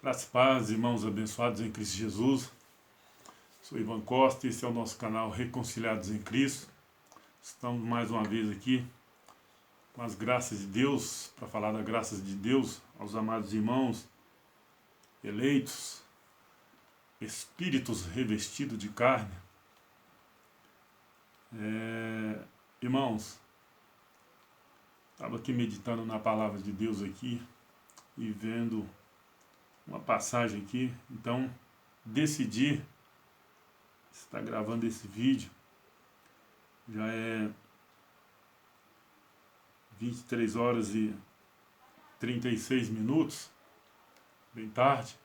Graças e paz, irmãos abençoados em Cristo Jesus. Sou Ivan Costa e esse é o nosso canal Reconciliados em Cristo. Estamos mais uma vez aqui com as graças de Deus, para falar das graças de Deus aos amados irmãos eleitos, espíritos revestidos de carne. Irmãos, estava aqui meditando na palavra de Deus aqui e vendo uma passagem aqui, então decidi estar gravando esse vídeo. Já é 23 horas e 36 minutos, bem tarde,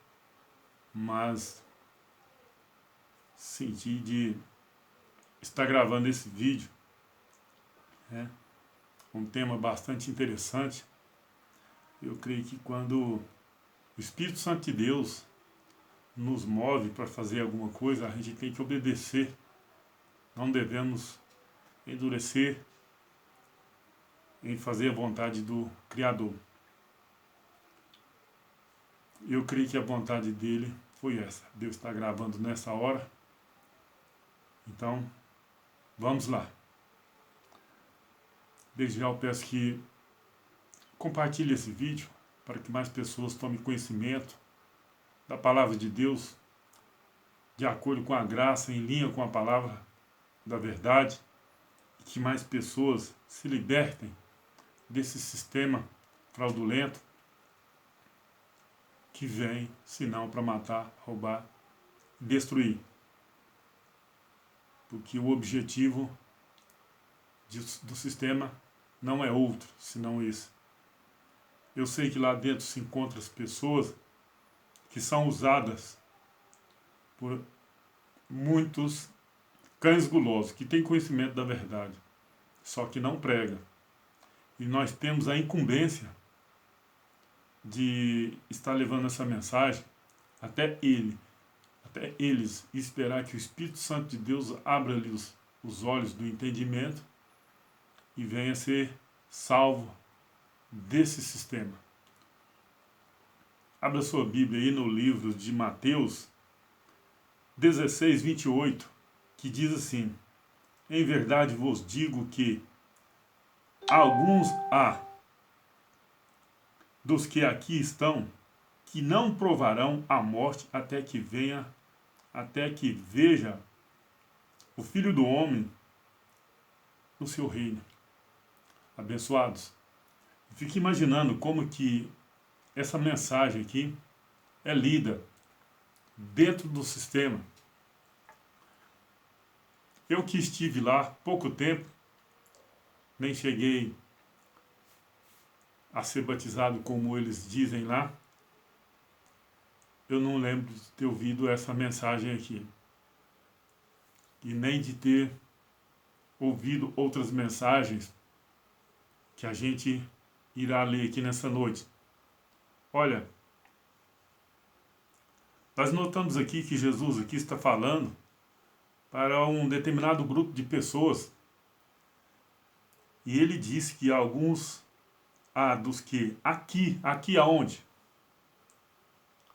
mas senti de estar gravando esse vídeo, né? Um tema bastante interessante. Eu creio que quando o Espírito Santo de Deus nos move para fazer alguma coisa, a gente tem que obedecer. Não devemos endurecer em fazer a vontade do Criador. Eu creio que a vontade dele foi essa. Deus está gravando nessa hora. Então, vamos lá. Desde já eu peço que compartilhe esse vídeo para que mais pessoas tomem conhecimento da palavra de Deus, de acordo com a graça, em linha com a palavra da verdade, e que mais pessoas se libertem desse sistema fraudulento que vem, senão para matar, roubar, destruir. Porque o objetivo do sistema não é outro, senão esse. Eu sei que lá dentro se encontram as pessoas que são usadas por muitos cães gulosos, que têm conhecimento da verdade, só que não pregam. E nós temos a incumbência de estar levando essa mensagem até eles, e esperar que o Espírito Santo de Deus abra-lhes os olhos do entendimento e venha ser salvo desse sistema. Abra sua Bíblia aí no livro de Mateus 16, 28, que diz assim: em verdade vos digo que alguns há dos que aqui estão que não provarão a morte até que veja o Filho do Homem no seu reino. Abençoados. Fique imaginando como que essa mensagem aqui é lida dentro do sistema. Eu que estive lá pouco tempo, nem cheguei a ser batizado como eles dizem lá, eu não lembro de ter ouvido essa mensagem aqui. E nem de ter ouvido outras mensagens que a gente irá ler aqui nessa noite. Olha, nós notamos aqui que Jesus aqui está falando para um determinado grupo de pessoas. E ele disse que alguns dos que aqui aonde?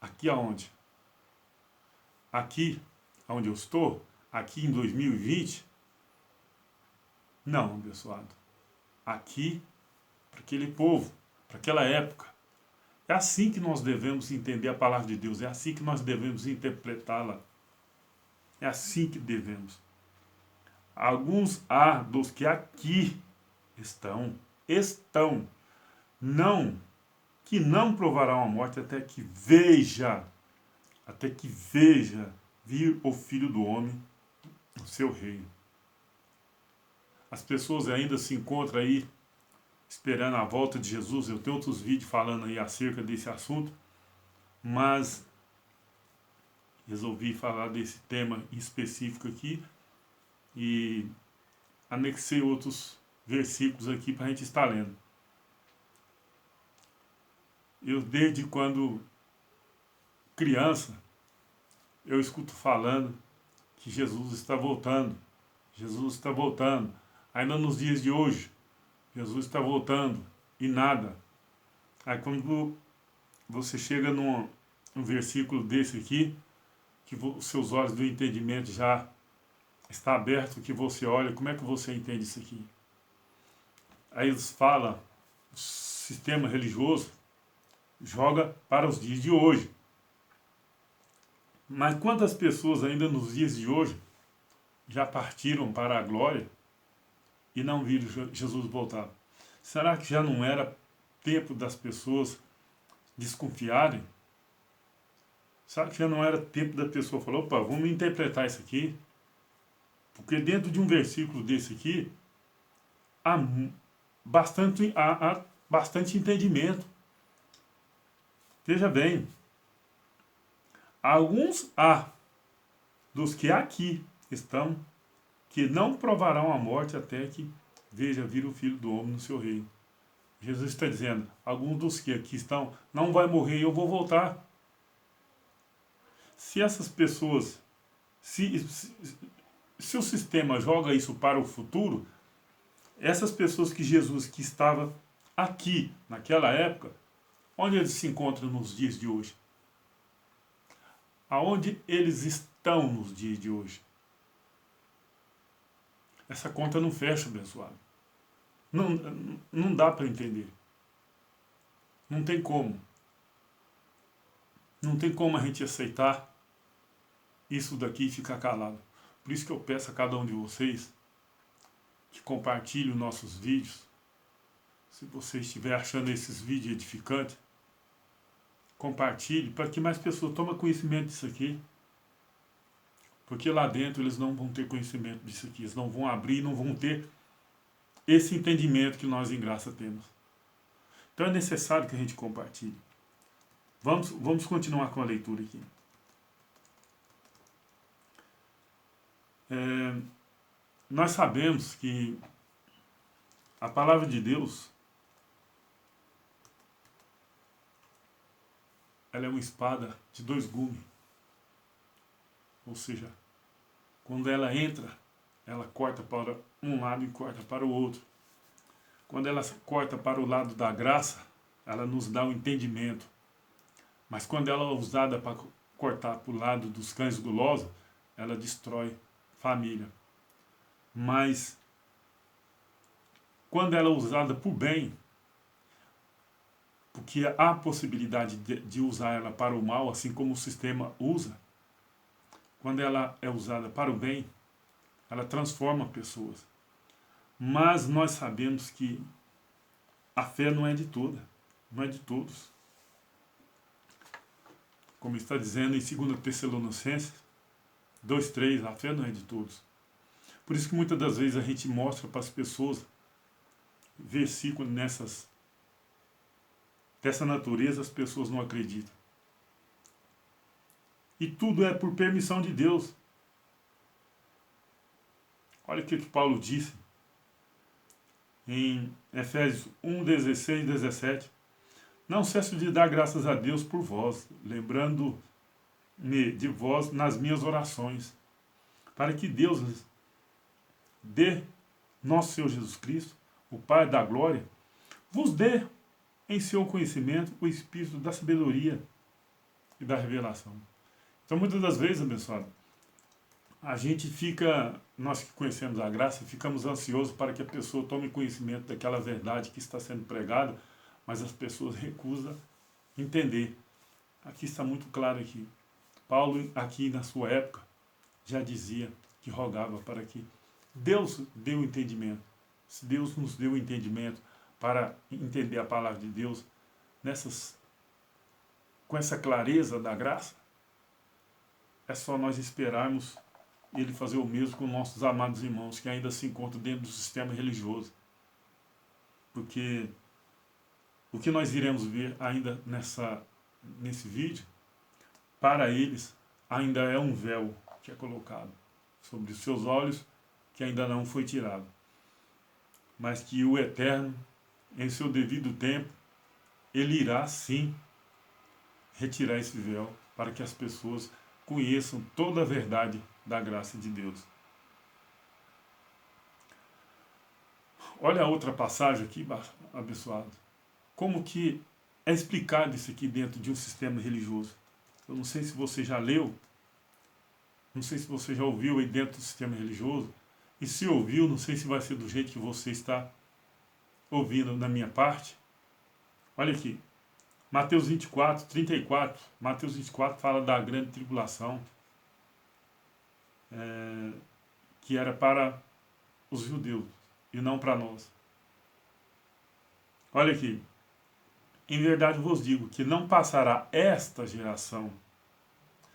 Aqui aonde? Aqui onde eu estou? Aqui em 2020? Não, abençoado. Aqui, para aquele povo, para aquela época. É assim que nós devemos entender a palavra de Deus, é assim que nós devemos interpretá-la. É assim que devemos. Alguns dos que aqui estão, que não provarão a morte até que veja vir o Filho do Homem no seu reino. As pessoas ainda se encontram aí esperando a volta de Jesus. Eu tenho outros vídeos falando aí acerca desse assunto, mas resolvi falar desse tema em específico aqui e anexei outros versículos aqui para a gente estar lendo. Eu, desde quando criança, eu escuto falando que Jesus está voltando. Jesus está voltando. Ainda nos dias de hoje, Jesus está voltando e nada. Aí quando você chega um versículo desse aqui, que os seus olhos do entendimento já está aberto, que você olha, como é que você entende isso aqui? Aí eles falam, o sistema religioso joga para os dias de hoje. Mas quantas pessoas ainda nos dias de hoje já partiram para a glória e não viram Jesus voltar? Será que já não era tempo das pessoas desconfiarem? Será que já não era tempo da pessoa falar, opa, vamos interpretar isso aqui? Porque dentro de um versículo desse aqui, há bastante entendimento. Veja bem, alguns dos que aqui estão, que não provarão a morte até que veja vir o Filho do Homem no seu reino. Jesus está dizendo, alguns dos que aqui estão não vai morrer e eu vou voltar. Se essas pessoas, se o sistema joga isso para o futuro, essas pessoas que Jesus que estava aqui naquela época, onde eles se encontram nos dias de hoje? Aonde eles estão nos dias de hoje? Essa conta não fecha, abençoado. Não dá para entender. Não tem como. Não tem como a gente aceitar isso daqui e ficar calado. Por isso que eu peço a cada um de vocês que compartilhem os nossos vídeos. Se você estiver achando esses vídeos edificantes, compartilhe para que mais pessoas tomem conhecimento disso aqui. Porque lá dentro eles não vão ter conhecimento disso aqui. Eles não vão abrir, não vão ter esse entendimento que nós em graça temos. Então é necessário que a gente compartilhe. Vamos continuar com a leitura aqui. Nós sabemos que a palavra de Deus, ela é uma espada de dois gumes. Ou seja, quando ela entra, ela corta para um lado e corta para o outro. Quando ela corta para o lado da graça, ela nos dá o entendimento. Mas quando ela é usada para cortar para o lado dos cães gulosos, ela destrói família. Mas quando ela é usada por bem, porque há possibilidade de usar ela para o mal, assim como o sistema usa, quando ela é usada para o bem, ela transforma pessoas. Mas nós sabemos que a fé não é de toda, não é de todos. Como está dizendo em 2 Tessalonicenses 2:3, a fé não é de todos. Por isso que muitas das vezes a gente mostra para as pessoas versículos dessa natureza, as pessoas não acreditam. E tudo é por permissão de Deus. Olha o que Paulo disse em Efésios 1:16 e 17. Não cesso de dar graças a Deus por vós, lembrando-me de vós nas minhas orações, para que Deus dê nosso Senhor Jesus Cristo, o Pai da glória, vos dê em seu conhecimento o espírito da sabedoria e da revelação. Então, muitas das vezes, abençoado, a gente nós que conhecemos a graça, ficamos ansiosos para que a pessoa tome conhecimento daquela verdade que está sendo pregada, mas as pessoas recusam entender. Aqui está muito claro aqui. Paulo, aqui na sua época, já dizia que rogava para que Deus dê o entendimento. Se Deus nos deu o entendimento para entender a palavra de Deus com essa clareza da graça, é só nós esperarmos Ele fazer o mesmo com nossos amados irmãos que ainda se encontram dentro do sistema religioso. Porque o que nós iremos ver ainda nesse vídeo, para eles, ainda é um véu que é colocado sobre os seus olhos, que ainda não foi tirado. Mas que o Eterno, em seu devido tempo, Ele irá sim retirar esse véu para que as pessoas conheçam toda a verdade da graça de Deus. Olha a outra passagem aqui, abençoado. Como que é explicado isso aqui dentro de um sistema religioso? Eu não sei se você já leu, não sei se você já ouviu aí dentro do sistema religioso, e se ouviu, não sei se vai ser do jeito que você está ouvindo da minha parte. Olha aqui, Mateus 24, 34. Mateus 24 fala da grande tribulação, que era para os judeus e não para nós. Olha aqui, em verdade vos digo que não passará esta geração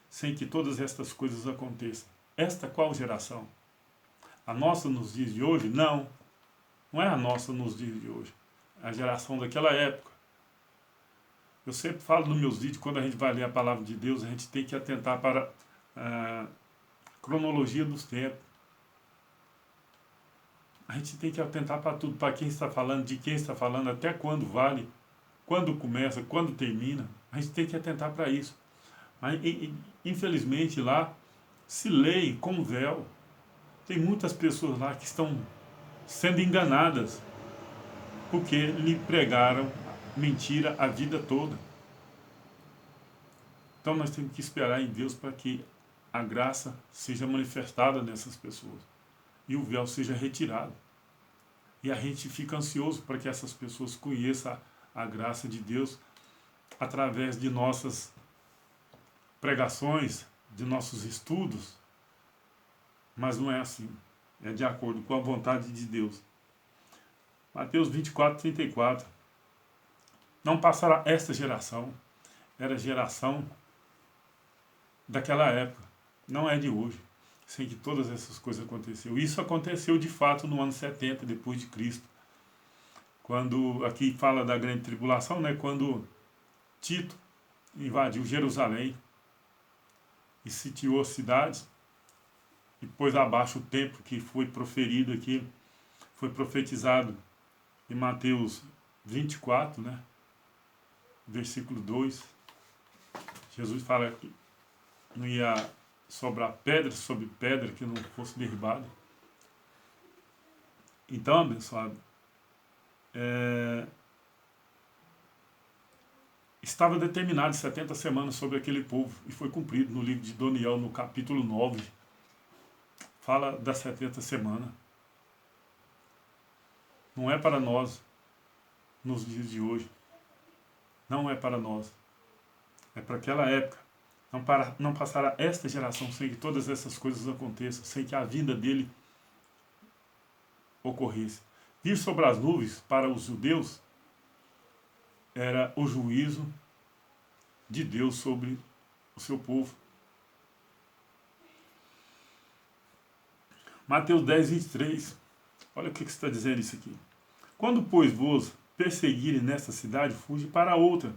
sem que todas estas coisas aconteçam. Esta qual geração? A nossa nos dias de hoje? Não, não é a nossa nos dias de hoje. É a geração daquela época. Eu sempre falo nos meus vídeos, quando a gente vai ler a palavra de Deus, a gente tem que atentar para a cronologia dos tempos. A gente tem que atentar para tudo, para quem está falando, de quem está falando, até quando vale, quando começa, quando termina. A gente tem que atentar para isso. Mas, infelizmente, lá se leem com véu. Tem muitas pessoas lá que estão sendo enganadas porque lhe pregaram mentira a vida toda. Então nós temos que esperar em Deus para que a graça seja manifestada nessas pessoas e o véu seja retirado. E a gente fica ansioso para que essas pessoas conheçam a graça de Deus através de nossas pregações, de nossos estudos, mas não é assim. É de acordo com a vontade de Deus. Mateus 24, 34. Não passará esta geração. Era a geração daquela época. Não é de hoje. Sem que todas essas coisas aconteceram. Isso aconteceu de fato no ano 70 depois de Cristo. Quando, aqui fala da grande tribulação, né? Quando Tito invadiu Jerusalém e sitiou a cidade e pôs abaixo o templo que foi proferido aqui, foi profetizado em Mateus 24, né? Versículo 2. Jesus fala que não ia sobrar pedra sobre pedra que não fosse derribada. Então, abençoado, estava determinado 70 semanas sobre aquele povo e foi cumprido no livro de Daniel, no capítulo 9. Fala das 70 semanas. Não é para nós nos dias de hoje. Não é para nós. É para aquela época. Não passará esta geração sem que todas essas coisas aconteçam, sem que a vinda dele ocorresse. Vir sobre as nuvens para os judeus era o juízo de Deus sobre o seu povo. Mateus 10, 23. Olha o que está dizendo isso aqui. Quando, pois, vos perseguirem nesta cidade, fuge para outra,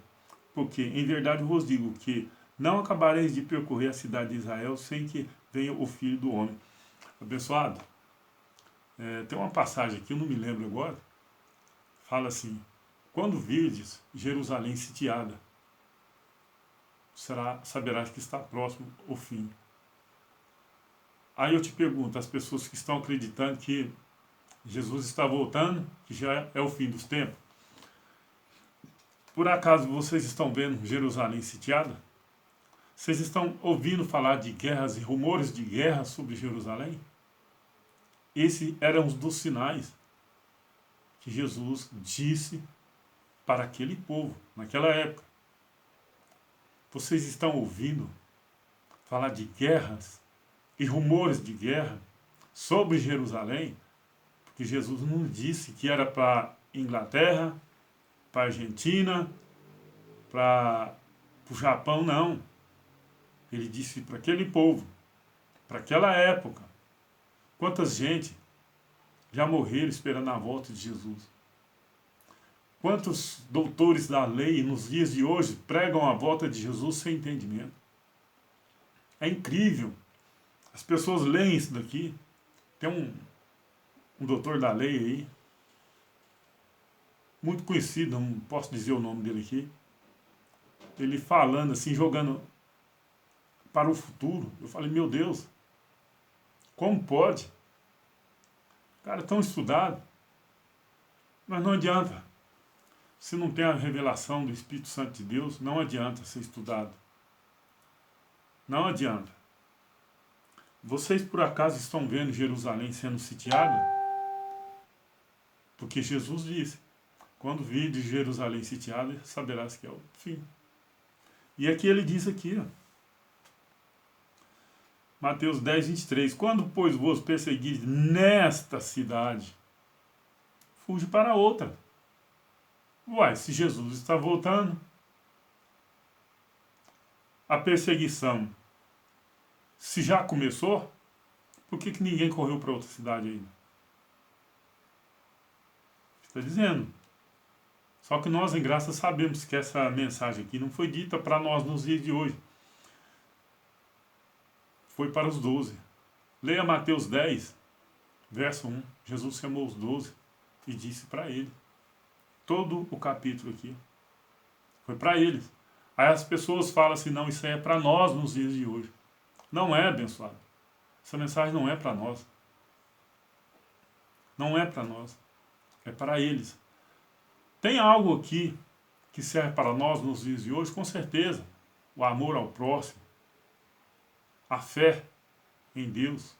porque em verdade vos digo que não acabareis de percorrer a cidade de Israel sem que venha o Filho do Homem. Abençoado, tem uma passagem aqui, eu não me lembro agora, fala assim: quando virdes Jerusalém sitiada, saberás que está próximo o fim. Aí eu te pergunto, as pessoas que estão acreditando que Jesus está voltando, que já é o fim dos tempos, por acaso vocês estão vendo Jerusalém sitiada? Vocês estão ouvindo falar de guerras e rumores de guerra sobre Jerusalém? Esse era um dos sinais que Jesus disse para aquele povo, naquela época. Vocês estão ouvindo falar de guerras e rumores de guerra sobre Jerusalém? Porque Jesus não disse que era para Inglaterra, para Argentina, para o Japão, não. Ele disse para aquele povo, para aquela época. Quantas gente já morreram esperando a volta de Jesus? Quantos doutores da lei nos dias de hoje pregam a volta de Jesus sem entendimento? É incrível. As pessoas leem isso daqui. Tem um doutor da lei aí, muito conhecido, não posso dizer o nome dele aqui. Ele falando assim, jogando para o futuro. Eu falei, meu Deus, como pode? Cara, tão estudado. Mas não adianta. Se não tem a revelação do Espírito Santo de Deus, não adianta ser estudado. Não adianta. Vocês por acaso estão vendo Jerusalém sendo sitiada? Porque Jesus disse, quando vir de Jerusalém sitiada, saberás que é o fim. E aqui ele diz aqui, ó, Mateus 10, 23. Quando, pois, vos perseguires nesta cidade, fuge para outra. Uai, se Jesus está voltando, a perseguição, se já começou, por que ninguém correu para outra cidade ainda? Está dizendo. Só que nós, em graça, sabemos que essa mensagem aqui não foi dita para nós nos dias de hoje. Foi para os 12. Leia Mateus 10, verso 1. Jesus chamou os 12 e disse para ele. Todo o capítulo aqui foi para eles. Aí as pessoas falam assim, não, isso aí é para nós nos dias de hoje. Não é, abençoado. Essa mensagem não é para nós. Não é para nós. É para eles. Tem algo aqui que serve para nós nos dias de hoje? Com certeza. O amor ao próximo. A fé em Deus.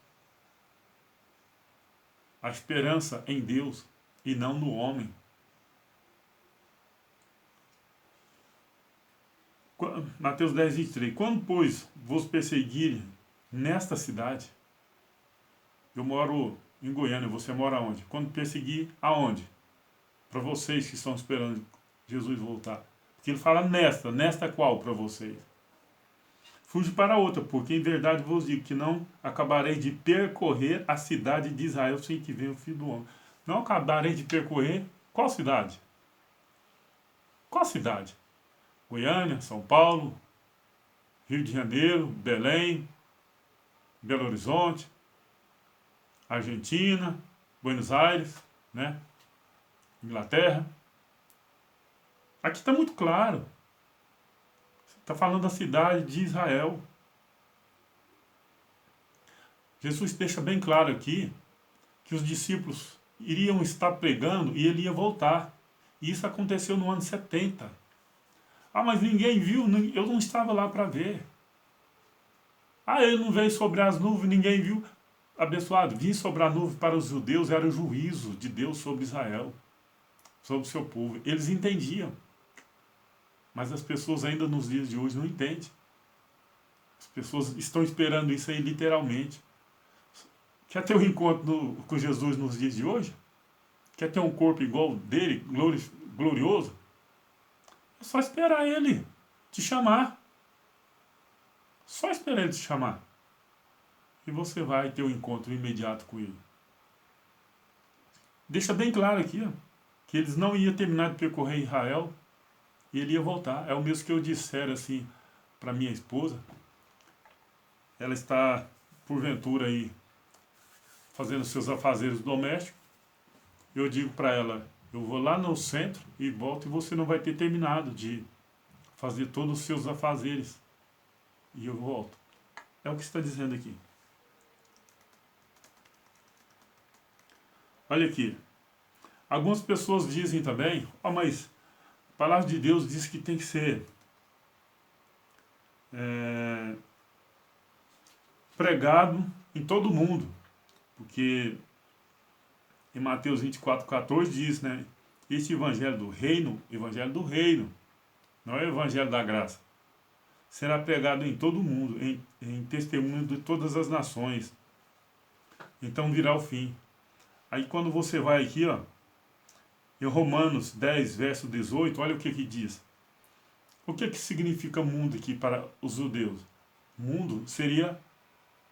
A esperança em Deus e não no homem. Mateus 10, 23. Quando, pois, vos perseguirem nesta cidade, eu moro em Goiânia, você mora onde? Quando perseguir, aonde? Para vocês que estão esperando Jesus voltar. Porque ele fala nesta qual para vocês? Fuge para outra, porque em verdade vos digo que não acabarei de percorrer a cidade de Israel sem que venha o Filho do Homem. Não acabarei de percorrer qual cidade? Qual cidade? Goiânia, São Paulo, Rio de Janeiro, Belém, Belo Horizonte, Argentina, Buenos Aires, né? Inglaterra. Aqui está muito claro. Está falando da cidade de Israel. Jesus deixa bem claro aqui que os discípulos iriam estar pregando e ele ia voltar. E isso aconteceu no ano 70. Ah, mas ninguém viu, eu não estava lá para ver. Ah, ele não veio sobre as nuvens, ninguém viu. Abençoado, vir sobre a nuvem para os judeus era o juízo de Deus sobre Israel, sobre o seu povo. Eles entendiam. Mas as pessoas ainda nos dias de hoje não entendem. As pessoas estão esperando isso aí literalmente. Quer ter um encontro com Jesus nos dias de hoje? Quer ter um corpo igual dele, glorioso? É só esperar ele te chamar. Só esperar ele te chamar. E você vai ter um encontro imediato com ele. Deixa bem claro aqui, ó, que eles não iam terminar de percorrer Israel e ele ia voltar. É o mesmo que eu disser assim para minha esposa. Ela está, porventura, aí fazendo seus afazeres domésticos. Eu digo para ela, eu vou lá no centro e volto e você não vai ter terminado de fazer todos os seus afazeres. E eu volto. É o que está dizendo aqui. Olha aqui. Algumas pessoas dizem também, mas a palavra de Deus diz que tem que ser pregado em todo mundo. Porque em Mateus 24:14 diz, né? Este evangelho do reino, não é o evangelho da graça, será pregado em todo mundo, em testemunho de todas as nações. Então virá o fim. Aí quando você vai aqui, ó, em Romanos 10, verso 18, olha o que diz. O que significa mundo aqui para os judeus? Mundo seria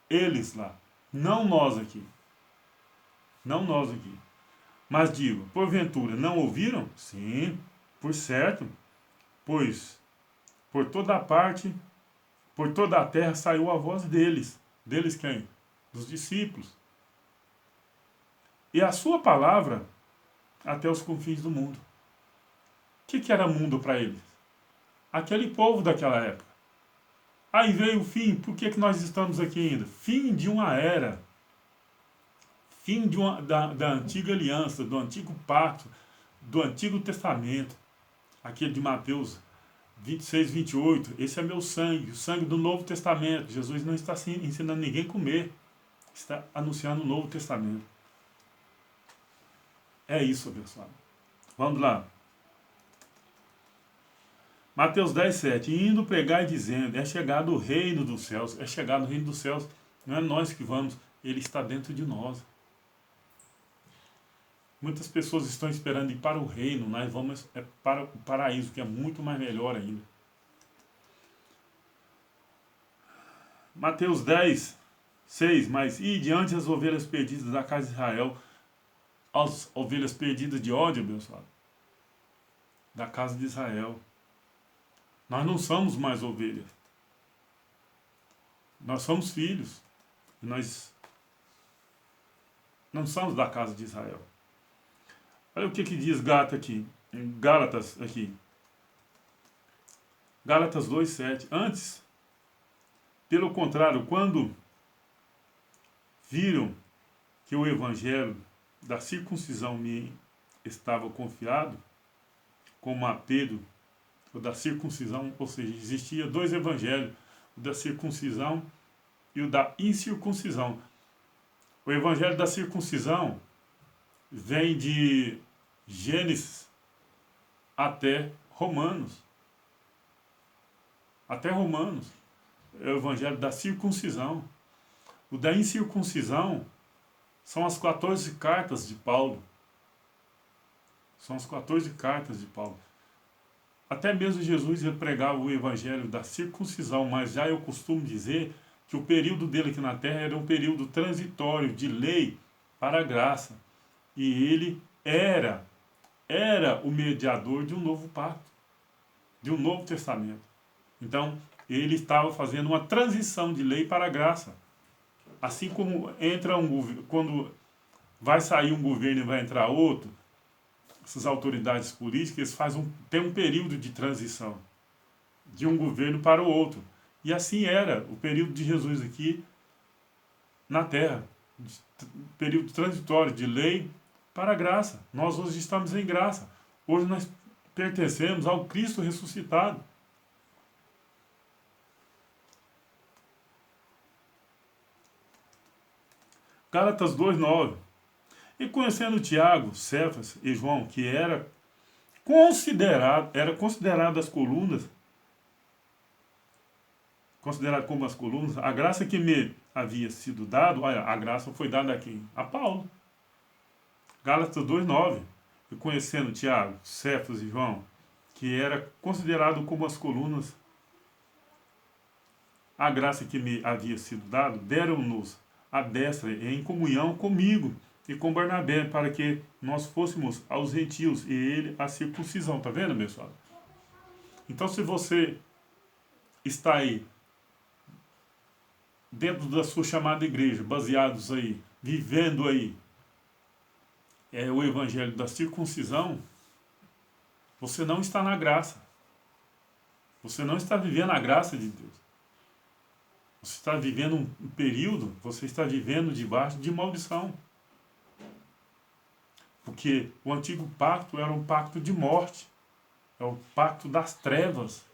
eles lá, não nós aqui. Não nós aqui. Mas digo, porventura, não ouviram? Sim, por certo, pois por toda parte, por toda a terra saiu a voz deles. Deles quem? Dos discípulos. E a sua palavra até os confins do mundo. O que era mundo para eles? Aquele povo daquela época. Aí veio o fim, por que nós estamos aqui ainda? Fim de uma era. Fim da antiga aliança, do antigo pacto, do Antigo Testamento. Aquele de Mateus 26, 28, esse é meu sangue, o sangue do Novo Testamento. Jesus não está ensinando ninguém a comer, está anunciando o Novo Testamento. É isso, abençoado. Vamos lá. Mateus 10, 7. E indo pregar e dizendo, é chegado o reino dos céus. É chegado o reino dos céus. Não é nós que vamos, ele está dentro de nós. Muitas pessoas estão esperando ir para o reino, nós vamos para o paraíso, que é muito mais melhor ainda. Mateus 10, 6. Mas e diante as ovelhas perdidas da casa de Israel, as ovelhas perdidas de ódio, abençoado, da casa de Israel. Nós não somos mais ovelhas. Nós somos filhos. Nós não somos da casa de Israel. Olha o que diz Gálatas aqui. Gálatas 2, 7. Antes, pelo contrário, quando viram que o evangelho da circuncisão me estava confiado, como a Pedro, o da circuncisão, ou seja, existia dois evangelhos, o da circuncisão e o da incircuncisão. O evangelho da circuncisão vem de Gênesis até Romanos. Até Romanos. É o evangelho da circuncisão. O da incircuncisão são as 14 cartas de Paulo. São as 14 cartas de Paulo. Até mesmo Jesus ia pregar o evangelho da circuncisão, mas já eu costumo dizer que o período dele aqui na terra era um período transitório de lei para a graça. E ele era o mediador de um novo pacto, de um novo testamento. Então, ele estava fazendo uma transição de lei para a graça. Assim como entra quando vai sair um governo e vai entrar outro, essas autoridades políticas tem um período de transição de um governo para o outro. E assim era o período de Jesus aqui na terra. Período transitório de lei para a graça. Nós hoje estamos em graça. Hoje nós pertencemos ao Cristo ressuscitado. Gálatas 2:9. E conhecendo Tiago, Cefas e João, que era considerado as colunas, considerado como as colunas, a graça que me havia sido dado, olha, a graça foi dada a quem? A Paulo. Gálatas 2:9. E conhecendo Tiago, Cefas e João, que era considerado como as colunas, a graça que me havia sido dado, deram-nos a destra em comunhão comigo e com Barnabé, para que nós fôssemos aos gentios e ele a circuncisão. Tá vendo, pessoal? Então, se você está aí dentro da sua chamada igreja, baseados aí, vivendo aí o evangelho da circuncisão, você não está na graça. Você não está vivendo a graça de Deus. Você está vivendo um período, você está vivendo debaixo de maldição. Porque o antigo pacto era um pacto de morte. É o pacto das trevas.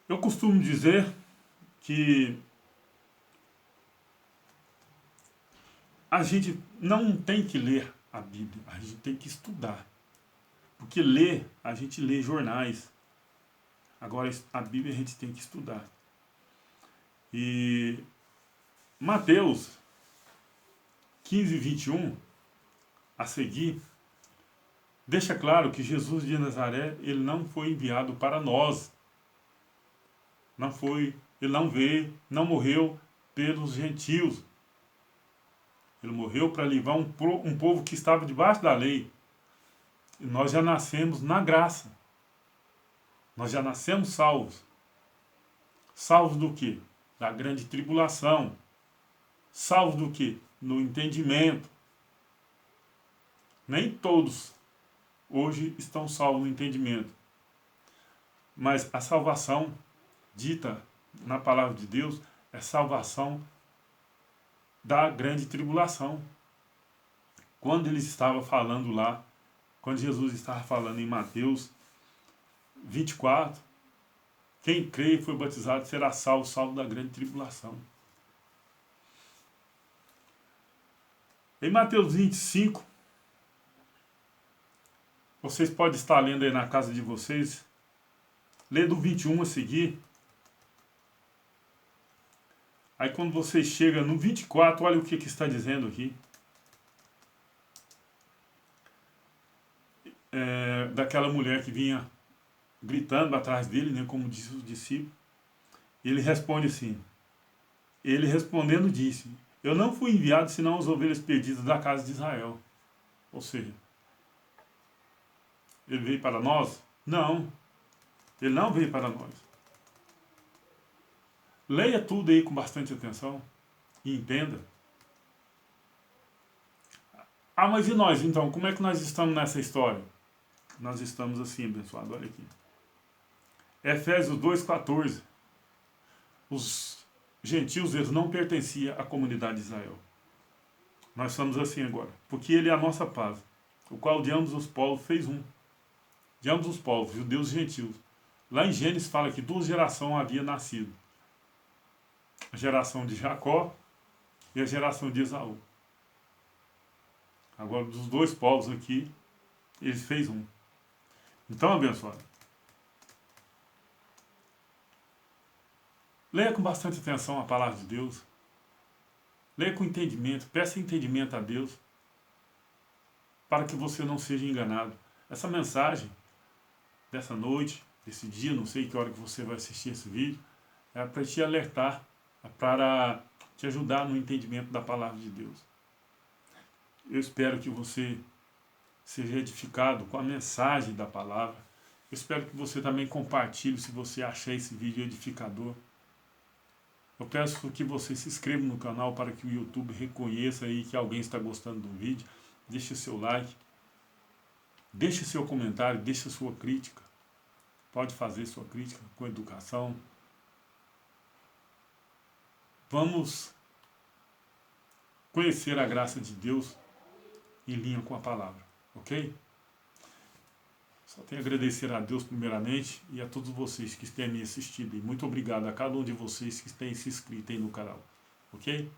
Eu costumo dizer que a gente não tem que ler a Bíblia, a gente tem que estudar. Porque a gente lê jornais. Agora, a Bíblia a gente tem que estudar. E Mateus 15, 21, a seguir, deixa claro que Jesus de Nazaré, ele não foi enviado para nós. Ele não veio, não morreu pelos gentios. Ele morreu para livrar um povo que estava debaixo da lei. E nós já nascemos na graça. Nós já nascemos salvos. Salvos do quê? Da grande tribulação. Salvos do quê? No entendimento. Nem todos hoje estão salvos no entendimento. Mas a salvação dita na palavra de Deus é salvação da grande tribulação. Quando ele estava falando lá, quando Jesus estava falando em Mateus 24, quem crê e foi batizado será salvo, salvo da grande tribulação. Em Mateus 25, vocês podem estar lendo aí na casa de vocês, lê do 21 a seguir. Aí quando você chega no 24, olha o que está dizendo aqui. Daquela mulher que vinha gritando atrás dele, né, como disse os discípulos. Ele responde assim, ele respondendo disse, eu não fui enviado senão as ovelhas perdidas da casa de Israel. Ou seja, ele veio para nós? Não, ele não veio para nós. Leia tudo aí com bastante atenção e entenda. Ah, mas e nós então? Como é que nós estamos nessa história? Nós estamos assim, abençoado, olha aqui. Efésios 2,14. Os gentios, eles não pertenciam à comunidade de Israel. Nós somos assim agora. Porque ele é a nossa paz, o qual de ambos os povos fez um. De ambos os povos, judeus e gentios. Lá em Gênesis fala que 2 gerações havia nascido. A geração de Jacó e a geração de Esaú. Agora, dos 2 povos aqui, ele fez um. Então, abençoado, leia com bastante atenção a palavra de Deus. Leia com entendimento, peça entendimento a Deus, para que você não seja enganado. Essa mensagem dessa noite, desse dia, não sei que hora que você vai assistir esse vídeo, é para te alertar, é para te ajudar no entendimento da palavra de Deus. Eu espero que você seja edificado com a mensagem da palavra. Eu espero que você também compartilhe se você achar esse vídeo edificador. Eu peço que você se inscreva no canal para que o YouTube reconheça aí que alguém está gostando do vídeo. Deixe seu like, deixe seu comentário, deixe sua crítica. Pode fazer sua crítica com educação. Vamos conhecer a graça de Deus em linha com a palavra, ok? Só tenho a agradecer a Deus primeiramente e a todos vocês que têm me assistido. E muito obrigado a cada um de vocês que têm se inscrito aí no canal, ok?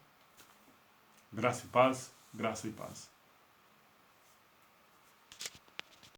Graça e paz, graça e paz.